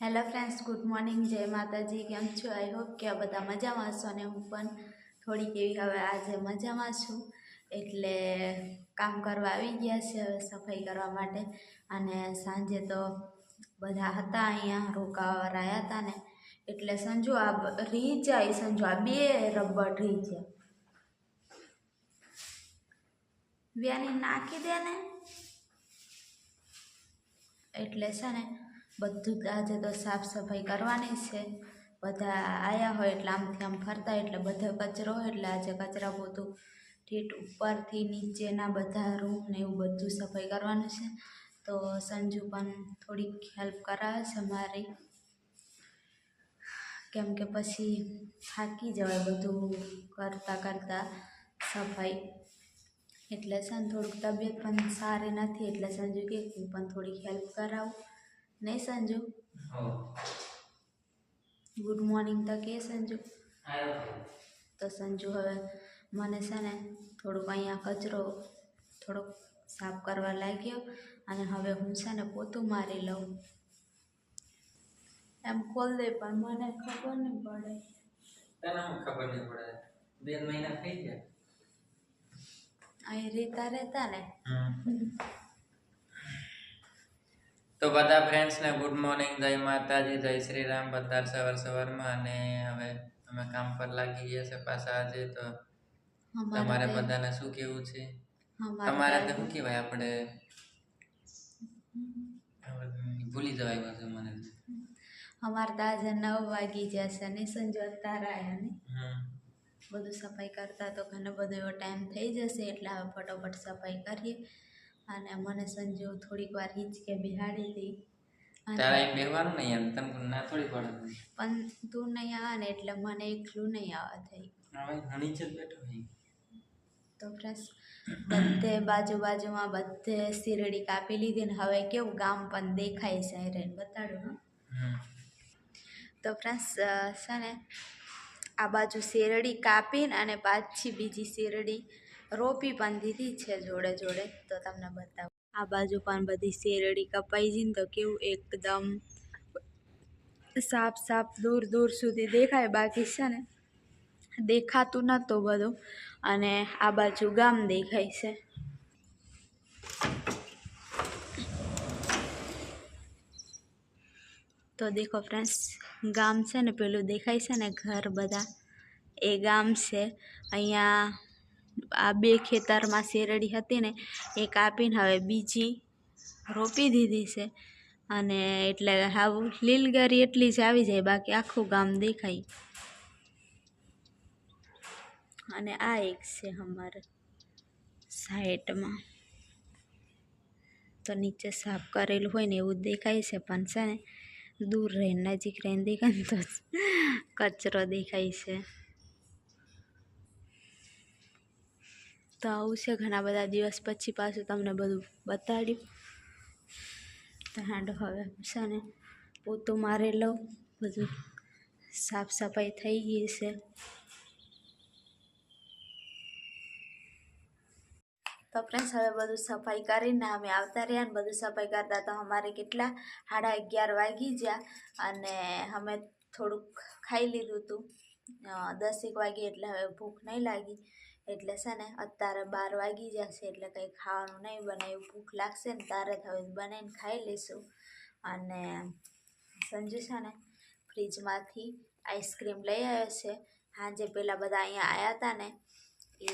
Hello friends, good morning, જય માતાજી. કેમ છો? આઈ હોપ કે આ બધા મજામાં છો અને હું પણ થોડીક એવી હવે આજે મજામાં છું. એટલે કામ કરવા આવી ગયા છે હવે સફાઈ કરવા માટે. અને સાંજે તો બધા હતા અહીંયા રોકાવા આવ્યા હતા ને, એટલે સંજુ આ રીહ જાય. સંજુ આ બે રબર રીહ છે, વ્યાની નાખી દે ને. એટલે છે ને બધું જ આજે તો સાફ સફાઈ કરવાની છે. બધા આવ્યા હોય એટલે આમથી આમ ફરતા એટલે બધો કચરો હોય એટલે આજે કચરા પોતું ઠીટ ઉપરથી નીચેના બધા રૂમ ને એવું બધું સફાઈ કરવાનું છે. તો સંજુ પણ થોડીક હેલ્પ કરાવે છે મારી, કેમ કે પછી થાકી જવાય બધું કરતાં કરતાં સફાઈ. એટલે છે ને થોડુંક તબિયત પણ સારી નથી એટલે સંજુ કે હું પણ થોડીક હેલ્પ કરાવું, નહીં સંજુ? ગુડ મોર્નિંગ તો કે સંજુ. તો સંજુ હવે મને છે ને થોડુંક અહીંયા કચરો થોડોક સાફ કરવા લાગ્યો અને હવે હું છે ને પોતું મારી લઉં. એમ ખોલ દે પણ મને ખબર નહીં પડે. તને ખબર નહીં પડે? 2 મહિના થઈ ગયા અહીં રહેતા ને. તો બધા ફ્રેન્ડ્સ ને ગુડ મોર્નિંગ, જય માતાજી, જય શ્રી રામ. બધા સવારમાં અને હવે અમે કામ પર લાગી ગયા છે પાછા. આજે તો તમારે બધાને શું કેવું છે? તમારે તો શું કહેવાય, આપણે ભૂલી જવાય પાછું મને. અમારે તો આજે 9 વાગી જશે ને સંજુ અત્યારે આવ્યા ને. બધું સફાઈ કરતા તો ઘણો બધો એવો ટાઈમ થઈ જશે એટલે હવે ફટોફટ સફાઈ કરીએ. અને મને સંજુ થોડીક વાર હિંચકે બિહાડી હતી. તારે બેહવાનું નહીં એમ તને ના થોડી પડે, પણ તું નહીં આવે ને એટલે મને એકલું નહીં આવવા થઈ. હવે નીચે જ બેઠો હોય તો ફ્રેન્ડ્સ બધે બાજુમાં બધે શીરડી કાપી લીધી ને હવે કેવું ગામ પણ દેખાય છે. રહીને બતાડું. તો ફ્રેન્ડ્સ છે ને આ બાજુ શેરડી કાપીને અને પાછી બીજી શેરડી રોપી પણ દીધી છે જોડે જોડે. તો તમને બતાવું, આ બાજુ પણ બધી શેરડી કપાઈ જઈને તો કેવું એકદમ સાફ દૂર દૂર સુધી દેખાય. બાકી છે ને દેખાતું નહોતું બધું. અને આ બાજુ ગામ દેખાય છે. તો દેખો ફ્રેન્ડ્સ, ગામ છે ને પેલું દેખાય છે ને ઘર બધા, એ ગામ છે. અહીંયા આ 2 ખેતરમાં શેરડી હતી ને એ કાપીને હવે બીજી રોપી દીધી છે. અને એટલે આવું લીલગરી એટલી જ આવી જાય, બાકી આખું ગામ દેખાય. અને આ એક છે અમારે સાઈડમાં, તો નીચે સાફ કરેલું હોય ને એવું દેખાય છે, પણ છે ને દૂર રહીને નજીક રહીને દેખાય તો કચરો દેખાય છે. તો આવું છે, ઘણા બધા દિવસ પછી પાછું તમને બધું બતાડ્યું. તો હાંડો હવે છે ને પોતું મારી લઉં. બધું સાફ સફાઈ થઈ ગઈ છે. તો ફ્રેન્ડ્સ હવે બધું સફાઈ કરીને અમે આવતા રહ્યા ને બધું સફાઈ કરતા તો અમારે કેટલા 11:30 વાગી ગયા. અને અમે થોડુંક ખાઈ લીધું હતું 10 વાગે, એટલે હવે ભૂખ નહીં લાગી. એટલે છે ને અત્યારે 12 વાગી જશે એટલે કંઈ ખાવાનું નહીં બનાવ્યું. ભૂખ લાગશે ને તારે હવે બનાવીને ખાઈ લઈશું. અને સંજુ છે ને ફ્રીજમાંથી આઈસ્ક્રીમ લઈ આવ્યો છે. સાંજે પેલા બધા અહીંયા આવ્યા હતા ને એ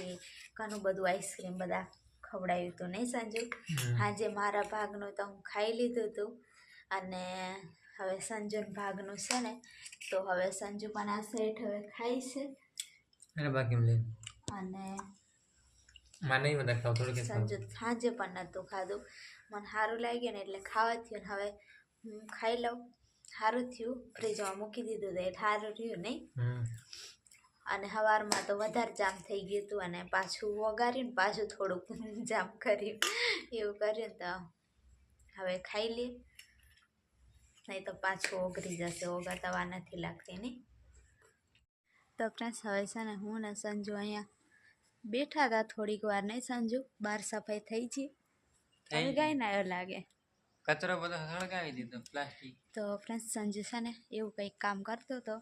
ઘણું બધું આઈસ્ક્રીમ બધા ખવડાવ્યું હતું, નહીં સંજુ? આજે મારા ભાગનું તો હું ખાઈ લીધું હતું. અને હવે સંજુના ભાગનું છે ને, તો હવે સંજુ પણ આ સેટ હવે ખાઈ છે. અને સંજુ સાંજે પણ નહોતું ખાધું. મને સારું લાગ્યું ને એટલે ખાવા થયું. હવે હું ખાઈ લઉં. સારું થયું ફ્રીજમાં મૂકી દીધું તો એ સારું રહ્યું, નહીં? અને સવારમાં તો વધારે જામ થઈ ગયું હતું અને પાછું વગાડ્યું, પાછું થોડુંક જામ કર્યું, એવું કર્યું. તો હવે ખાઈ લે, નહીં તો પાછું ઓગળી જશે. ઓગળતા વાર નથી લાગતી, નહીં? તો ફ્રેન્ડ્સ હવે છે ને હું ને સંજુ અહીંયા બેઠા હતા થોડીક વાર, નહીં સંજુ? બહાર સફાઈ થઈ ગઈ. હલગાઈ ને આવ્યો લાગે. કચરો બધો સળગાવી દીધો પ્લાસ્ટિક. તો ફ્રેન્ડ સંજુ છે ને એવું કંઈક કામ કરતો હતો,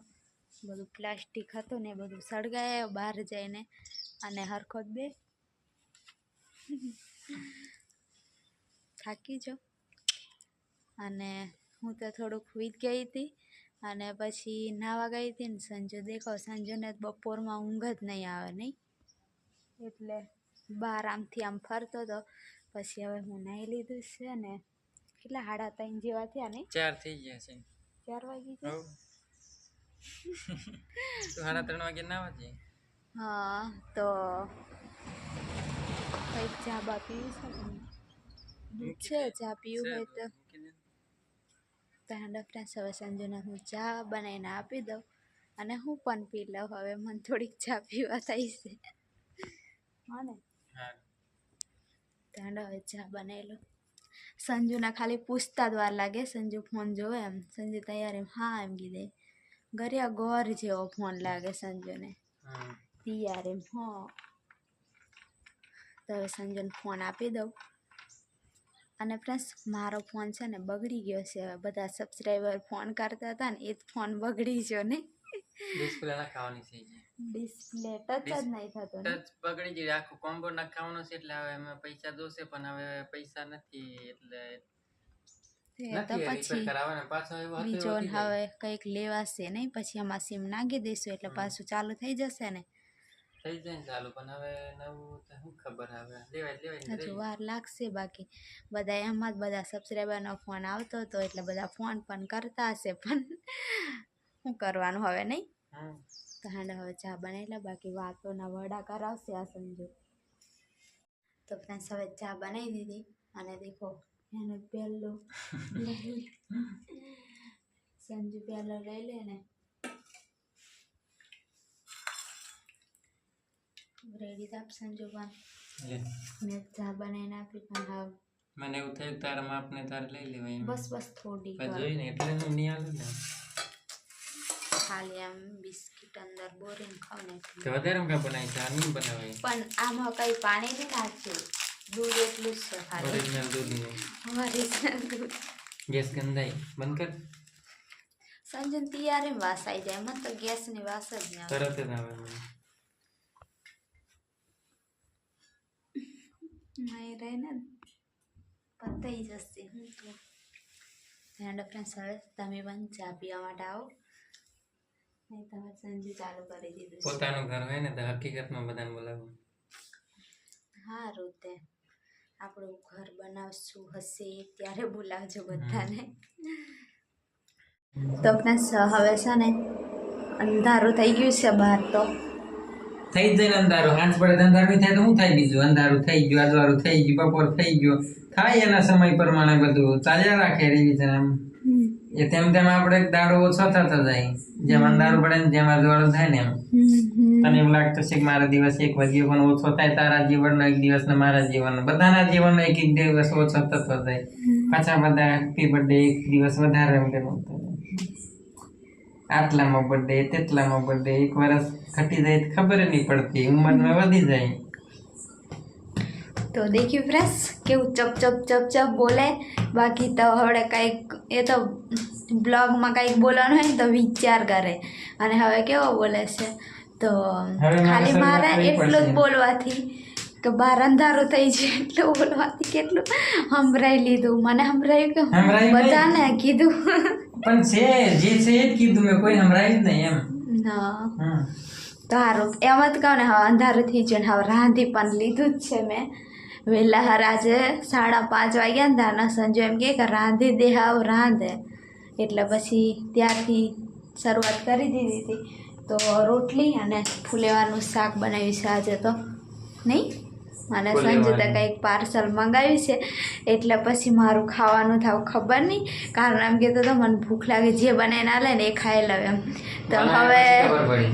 બધું પ્લાસ્ટિક હતું ને બધું સળગાય બહાર જઈને અને હરખો જ બે થાકી જો. અને હું તો થોડુંક હુઈ ગઈ હતી અને પછી નાવા ગઈ હતી ને સંજુ દેખો સંજુને બપોરમાં ઊંઘ જ નહીં આવે નહીં, એટલે બહાર આમથી આમ ફરતો હતો. પછી હવે હું નાહી લીધું છે ને કેટલા 3:30 જેવા થયા ને 4 થઈ ગયા છે. 4 વાગી ગયા. તો 3:30 વાગે નાવા જઈએ. હા તો કંઈક ચા બા પીવી છે ને? દૂધ છે, ચા પીવું હોય તો હેન્ડ ફ્રેન્ડ્સ હવે સંજુને હું ચા બનાવીને આપી દઉં અને હું પણ પી લઉં. હવે મને થોડીક ચા પીવા થઈ છે. હા ને તો હેન્ડ હવે ચા બનાવી લઉં. સંજુના ખાલી પૂછતા જ વાર લાગે. સંજુ ફોન જોવે એમ, સંજુ તૈયાર એમ હા એમ કીધે. ગરિયા ગોર જેવો ફોન લાગે સંજુને, તૈયાર એમ હા. તો હવે સંજુને ફોન આપી દઉં. અને પ્લસ મારો ફોન છે ને બગડી ગયો છે. હવે બધા સબસ્ક્રાઈબર ફોન કરતા હતા ને એ જ ફોન બગડી ગયો ને, ડિસ્પ્લે નખાવાની છે. ડિસ્પ્લે ટચ જ નહીં થતો ને, ટચ બગડી ગઈ. આખું કોમ્બો નખાવાનો છે એટલે હવે એમાં પૈસા જોશે, પણ હવે પૈસા નથી એટલે તો પછી બીજો હવે કંઈક લેવાશે નહીં. પછી આમાં સિમ નાખી દઈશું એટલે પાછું ચાલુ થઈ જશે ને. થઈ જાય ચાલુ, પણ હવે નવું તો શું ખબર, હવે લેવાય હજુ વાર લાગશે. બાકી બધા એમાં જ બધા સબસ્ક્રાઈબરનો ફોન આવતો હતો એટલે બધા ફોન પણ કરતા હશે, પણ શું કરવાનું હવે નહીં. તો હાંડે હવે ચા બનાવી લે, બાકી વાતોના વડા કરાવશે આ સંજુ. તો ફ્રેન્ડ્સ હવે ચા બનાવી દીધી અને દેખો એને પહેલો લઈ સંજુ પહેલો લઈ લે ને રેડી થાપ સંજુ. પણ મેં ચા બનાવીને આપી પણ હા મને એવું થયું તારા માપને તારે લઈ લેવાય. બસ થોડી જોઈને એટલે હું નહીં આલું ને, ખાલી આમ બિસ્કિટ અંદર બોરીને ખાવ ને તો વધારે કા બનાવી ચા નહીં બનાવાય. પણ આમાં કઈ પાણી નહીં નાખ્યું, દૂધ એટલું જ છે ખાલી, ઓરિજિનલ દૂધ નું. ઓરિજિનલ દૂધ. ગેસ ગંધાઈ બંધ કર. સંજન તૈયાર એમ વાસ આવી જાય, મને તો ગેસની વાસ જ નહીં આવે. તરત જ આવે. નહીં રહે ને પતાઈ જશે. હું તો હેન્ડ ફ્રેન્ડ્સ હવે તમે પણ ચા પીવા માટે આવો. નહીં તમે સંજુ ચાલુ કરી દીધું. પોતાનું ઘર હોય ને તો હકીકતમાં બધાને બોલાવું. સારું તે આપણું ઘર બનાવશું હશે ત્યારે બોલાવજો બધાને. તો ફ્રેન્ડ્સ હવે છે ને અંધારું થઈ ગયું છે બહાર, તો થઈ જ જાય અંધારું. હાંજ પડે અંધારું થાય તો શું થાય? બીજું અંધારું થઈ ગયું, અજવાળું થઈ ગયું, બપોર થઈ ગયો, થાય એના સમય પ્રમાણે બધું ચાલ્યા રાખે રિવિઝન. આમ એ તેમ તેમ આપણે દાડો ઓછો થતો જાય, જેમ અંધારું પડે ને જેમ અજવાળું થાય ને એમ. તને એવું લાગતું છે કે મારો દિવસ 1 વાગ્યો પણ ઓછો થાય, તારા જીવનનો 1 દિવસ ને મારા જીવનનો, બધાના જીવનનો 1 દિવસ ઓછો થતો જાય. પાછા બધા હેપી બર્થડે 1 દિવસ વધારે એમ કે આટલામાં બર્થડે, તેટલામાં બર્થડે, 1 વર્ષ ઘટી જાય ખબર નહીં પડતી, ઉંમરમાં વધી જાય. તો દેખ્યું ફ્રેન્ડ્સ કેવું ચપ ચપ ચપ ચપ બોલે. બાકી તો હવે કંઈક એ તો બ્લોગમાં કંઈક બોલવાનું હોય ને તો વિચાર કરે, અને હવે કેવો બોલે છે. તો ખાલી મારે એટલું જ બોલવાથી કે બહાર અંધારું થઈ જાય એટલું બોલવાથી કેટલું સંભળાઈ લીધું. મને સંભળાયું કે બધાને કીધું, પણ છે જે છે એ જ કીધું મેં, કોઈ સંભળાયું જ નહીં એમ. હા તો સારું એમ જ કહું ને. હવે અંધારું થઈ ગયું ને હવે રાંધી પણ લીધું જ છે મેં વહેલા. આજે 5:30 વાગ્યા ને તારના સંજુ એમ કે રાંધી દે હાવ રાંધે, એટલે પછી ત્યારથી શરૂઆત કરી દીધી હતી. તો રોટલી અને ફુલેવાનું શાક બનાવ્યું છે આજે તો નહીં. અને સંજુ તો કંઈક પાર્સલ મંગાવ્યું છે એટલે પછી મારું ખાવાનું થાવ ખબર નહીં, કારણ એમ કહેતો તો મને ભૂખ લાગે, જે બનાવીને આલે ને એ ખાઈ લઉં એમ. તો હવે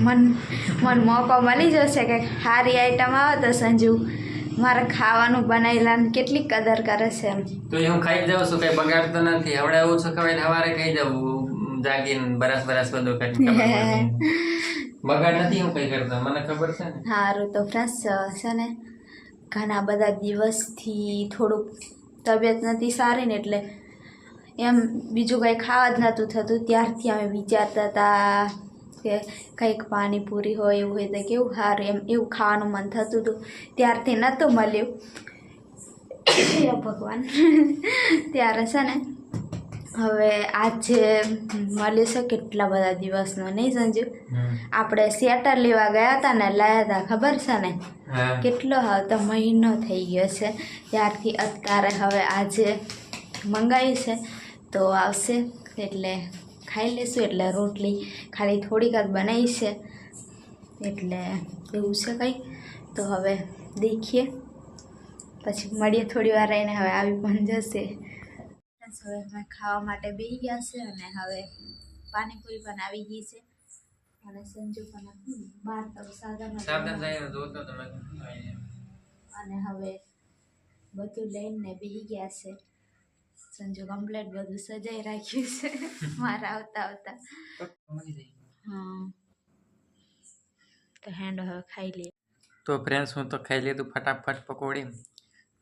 મને મોકો મળી જશે કે સારી આઈટમ આવે તો સંજુ મારે ખાવાનું બનાવેલા કેટલી કદર કરે છે એમ. તો હું ખાઈ જાઉં છું, કઈ બગાડતો નથી. હવડે ઓછું ખવાય સવારે ખાઈ જાઉં જાગીને બરસ બધું કરી, બગાડ નથી હું કઈ કરતો, મને ખબર છે ને. સારું તો ફ્રેન્ડ્સ છે ને ઘણા બધા દિવસથી થોડુંક તબિયત નથી સારી ને એટલે એમ બીજું કંઈ ખાવા જ નહોતું થતું. ત્યારથી અમે વિચારતા હતા કે કંઈક પાણીપુરી હોય એવું હોય તો કેવું સારું, એમ એવું ખાવાનું મન થતું હતું. ત્યારથી નહોતું મળ્યું. હે ભગવાન. ત્યારે છે ને હવે આજે મળ્યું છે કેટલા બધા દિવસનો, નહીં સંજુ? આપણે સ્વેટર લેવા ગયા હતા ને, લાયા હતા ખબર છે ને? કેટલો તો મહિનો થઈ ગયો છે ત્યારથી. અત્યારે હવે આજે મંગાવ્યું છે તો આવશે એટલે ખાઈ લેશું. એટલે રોટલી ખાલી થોડીક જ બનાવી છે એટલે એવું છે કંઈ. તો હવે દેખીએ, પછી મળીએ થોડી વાર રહીને. હવે આવી પણ જશે. હવે અમે ખાવા માટે બેસી ગયા છે અને હવે પાણીપુરી પણ આવી ગઈ છે અને સંજુ પણ બહાર તો સાધન અને હવે બધું લઈને બેસી ગયા છે. સંજુ કમ્પ્લેટ બધું સજાઈ રાખ્યું છે મારા આવતા આવતા. હા, તો હેન્ડ હવે ખાઈ લઈએ. તો ફ્રેન્ડ્સ હું તો ખાઈ લીધું ફટાફટ પકોડી,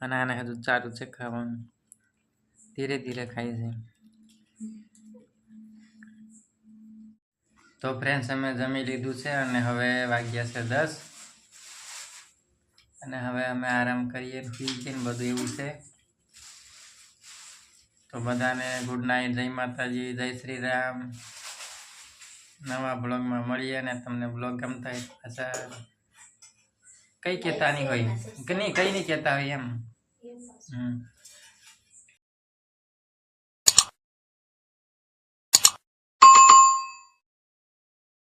અને આને હજુ ચાલુ છે ખાવાનું. ધીરે ધીરે ખાઈ છે. તો ફ્રેન્ડ્સ અમે જમી લીધું છે અને હવે વાગ્યા છે 10 અને હવે અમે આરામ કરીએ, પીએ ને બધું એવું છે. તો બધાને ગુડ નાઇટ, જય માતાજી, જય શ્રી રામ. નવા બ્લોગમાં મળીએ ને તમને બ્લોગ ગમતા હોય પાછા કઈ કહેતા નહીં હોય કે નહીં, કઈ નહીં કહેતા હોય એમ.